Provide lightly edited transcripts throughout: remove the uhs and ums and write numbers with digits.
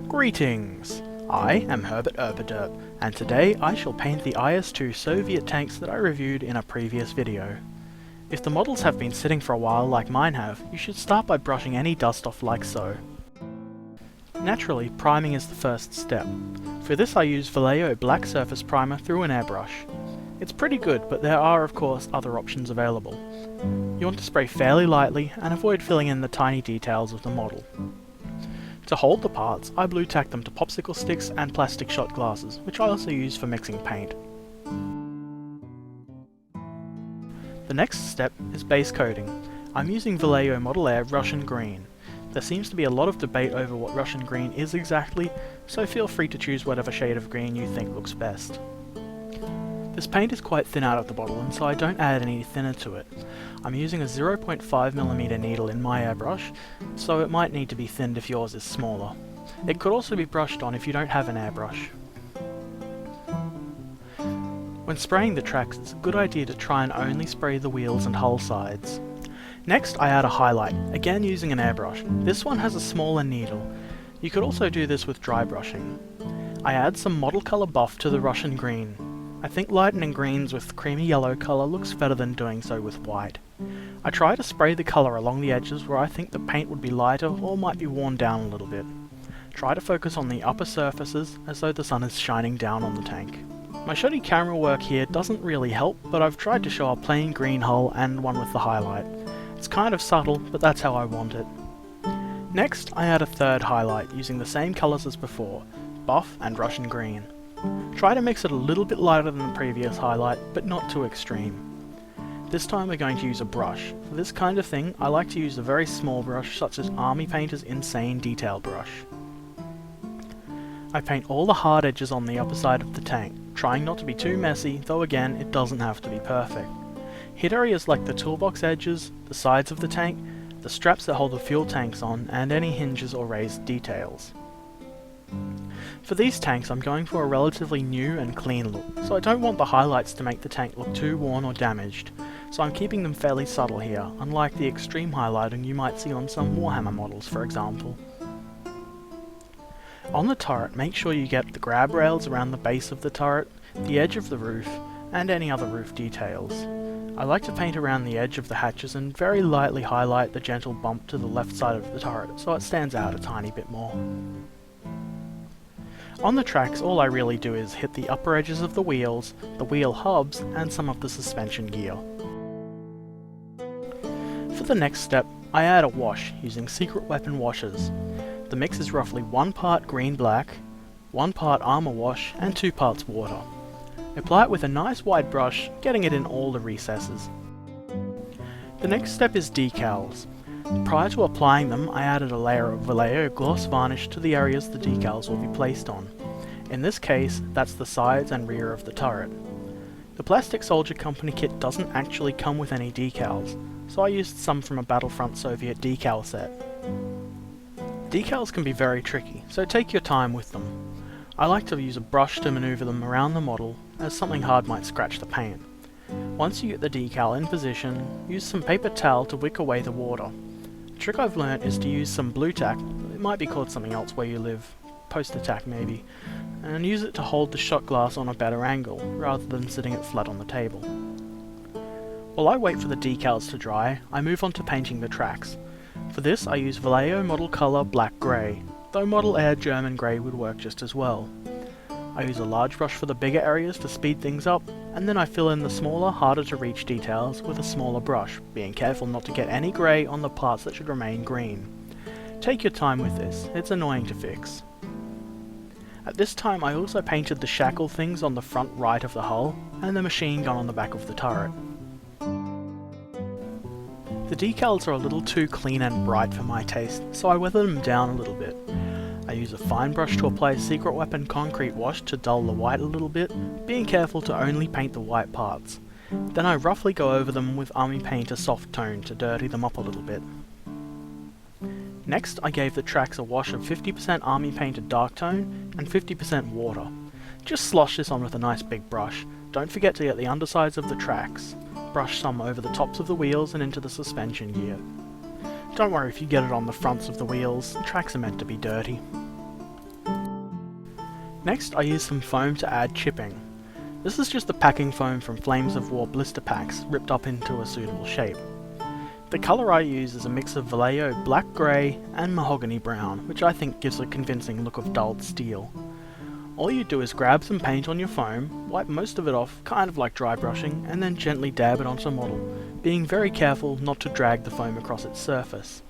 Greetings! I am Herbert Erpaderp, and today I shall paint the IS-2 Soviet tanks that I reviewed in a previous video. If the models have been sitting for a while like mine have, you should start by brushing any dust off like so. Naturally, priming is the first step. For this I use Vallejo black surface primer through an airbrush. It's pretty good, but there are of course other options available. You want to spray fairly lightly and avoid filling in the tiny details of the model. To hold the parts, I blue tack them to popsicle sticks and plastic shot glasses, which I also use for mixing paint. The next step is base coating. I'm using Vallejo Model Air Russian Green. There seems to be a lot of debate over what Russian Green is exactly, so feel free to choose whatever shade of green you think looks best. This paint is quite thin out of the bottle, and so I don't add any thinner to it. I'm using a 0.5mm needle in my airbrush, so it might need to be thinned if yours is smaller. It could also be brushed on if you don't have an airbrush. When spraying the tracks, it's a good idea to try and only spray the wheels and hull sides. Next, I add a highlight, again using an airbrush. This one has a smaller needle. You could also do this with dry brushing. I add some model colour buff to the Russian Green. I think lightening greens with creamy yellow colour looks better than doing so with white. I try to spray the colour along the edges where I think the paint would be lighter or might be worn down a little bit. Try to focus on the upper surfaces as though the sun is shining down on the tank. My shoddy camera work here doesn't really help, but I've tried to show a plain green hull and one with the highlight. It's kind of subtle, but that's how I want it. Next, I add a third highlight using the same colours as before, buff and Russian Green. Try to mix it a little bit lighter than the previous highlight, but not too extreme. This time we're going to use a brush. For this kind of thing, I like to use a very small brush such as Army Painter's Insane Detail Brush. I paint all the hard edges on the upper side of the tank, trying not to be too messy, though again, it doesn't have to be perfect. Hit areas like the toolbox edges, the sides of the tank, the straps that hold the fuel tanks on, and any hinges or raised details. For these tanks I'm going for a relatively new and clean look, so I don't want the highlights to make the tank look too worn or damaged, so I'm keeping them fairly subtle here, unlike the extreme highlighting you might see on some Warhammer models for example. On the turret, make sure you get the grab rails around the base of the turret, the edge of the roof, and any other roof details. I like to paint around the edge of the hatches and very lightly highlight the gentle bump to the left side of the turret so it stands out a tiny bit more. On the tracks, all I really do is hit the upper edges of the wheels, the wheel hubs, and some of the suspension gear. For the next step, I add a wash using Secret Weapon washes. The mix is roughly 1 part green-black, 1 part armor wash, and 2 parts water. Apply it with a nice wide brush, getting it in all the recesses. The next step is decals. Prior to applying them, I added a layer of Vallejo Gloss Varnish to the areas the decals will be placed on. In this case, that's the sides and rear of the turret. The Plastic Soldier Company kit doesn't actually come with any decals, so I used some from a Battlefront Soviet decal set. Decals can be very tricky, so take your time with them. I like to use a brush to maneuver them around the model, as something hard might scratch the paint. Once you get the decal in position, use some paper towel to wick away the water. A trick I've learnt is to use some blue tack, it might be called something else where you live, poster tack maybe, and use it to hold the shot glass on a better angle, rather than sitting it flat on the table. While I wait for the decals to dry, I move on to painting the tracks. For this I use Vallejo Model Colour Black Grey, though Model Air German Grey would work just as well. I use a large brush for the bigger areas to speed things up, and then I fill in the smaller, harder to reach details with a smaller brush, being careful not to get any grey on the parts that should remain green. Take your time with this, it's annoying to fix. At this time I also painted the shackle things on the front right of the hull, and the machine gun on the back of the turret. The decals are a little too clean and bright for my taste, so I weather them down a little bit. I use a fine brush to apply Secret Weapon Concrete wash to dull the white a little bit, being careful to only paint the white parts. Then I roughly go over them with Army Painter Soft Tone to dirty them up a little bit. Next I gave the tracks a wash of 50% Army Painter Dark Tone and 50% water. Just slosh this on with a nice big brush. Don't forget to get the undersides of the tracks. Brush some over the tops of the wheels and into the suspension gear. Don't worry if you get it on the fronts of the wheels, the tracks are meant to be dirty. Next I use some foam to add chipping. This is just the packing foam from Flames of War blister packs ripped up into a suitable shape. The colour I use is a mix of Vallejo black grey and Mahogany Brown, which I think gives a convincing look of dulled steel. All you do is grab some paint on your foam, wipe most of it off, kind of like dry brushing, and then gently dab it onto the model, being very careful not to drag the foam across its surface.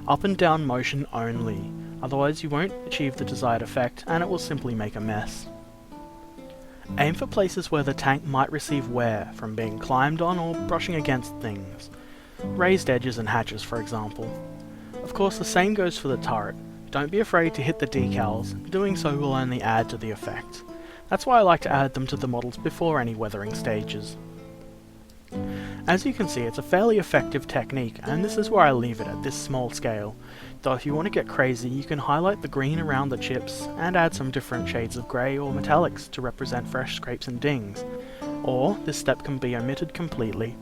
Up and down motion only, otherwise you won't achieve the desired effect and it will simply make a mess. Aim for places where the tank might receive wear from being climbed on or brushing against things. Raised edges and hatches, for example. Of course, the same goes for the turret. Don't be afraid to hit the decals, doing so will only add to the effect. That's why I like to add them to the models before any weathering stages. As you can see, it's a fairly effective technique, and this is where I leave it at this small scale, though if you want to get crazy you can highlight the green around the chips and add some different shades of grey or metallics to represent fresh scrapes and dings, or this step can be omitted completely.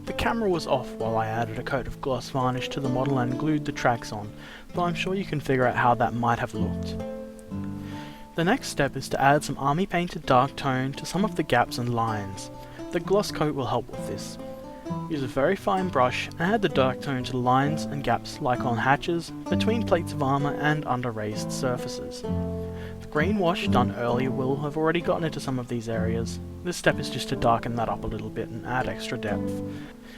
The camera was off while I added a coat of gloss varnish to the model and glued the tracks on, but I'm sure you can figure out how that might have looked. The next step is to add some army painted dark tone to some of the gaps and lines. The gloss coat will help with this. Use a very fine brush and add the dark tone to the lines and gaps like on hatches, between plates of armour and under raised surfaces. The green wash done earlier will have already gotten into some of these areas. This step is just to darken that up a little bit and add extra depth.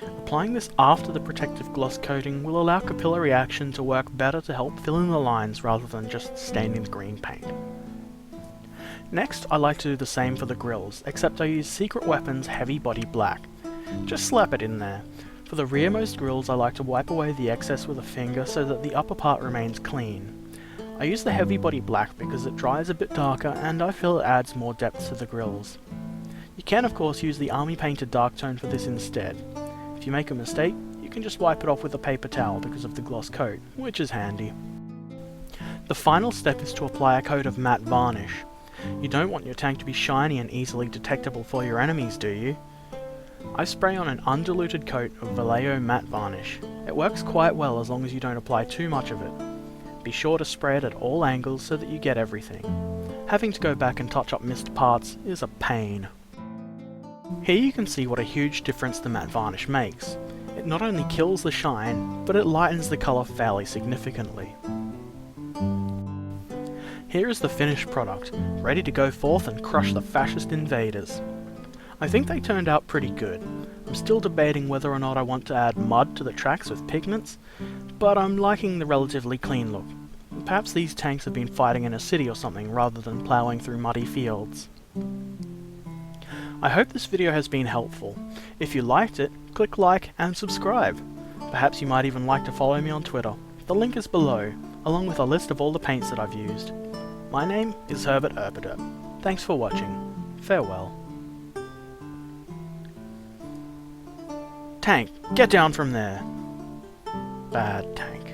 Applying this after the protective gloss coating will allow capillary action to work better to help fill in the lines rather than just staining the green paint. Next, I like to do the same for the grills, except I use Secret Weapons Heavy Body Black. Just slap it in there. For the rearmost grills I like to wipe away the excess with a finger so that the upper part remains clean. I use the Heavy Body Black because it dries a bit darker and I feel it adds more depth to the grills. You can of course use the army painted dark tone for this instead. If you make a mistake, you can just wipe it off with a paper towel because of the gloss coat, which is handy. The final step is to apply a coat of matte varnish. You don't want your tank to be shiny and easily detectable for your enemies, do you? I spray on an undiluted coat of Vallejo matte varnish. It works quite well as long as you don't apply too much of it. Be sure to spray it at all angles so that you get everything. Having to go back and touch up missed parts is a pain. Here you can see what a huge difference the matte varnish makes. It not only kills the shine, but it lightens the colour fairly significantly. Here is the finished product, ready to go forth and crush the fascist invaders. I think they turned out pretty good. I'm still debating whether or not I want to add mud to the tracks with pigments, but I'm liking the relatively clean look. Perhaps these tanks have been fighting in a city or something rather than ploughing through muddy fields. I hope this video has been helpful. If you liked it, click like and subscribe. Perhaps you might even like to follow me on Twitter. The link is below, along with a list of all the paints that I've used. My name is Herbert Erpeder. Thanks for watching. Farewell. Tank, get down from there. Bad tank.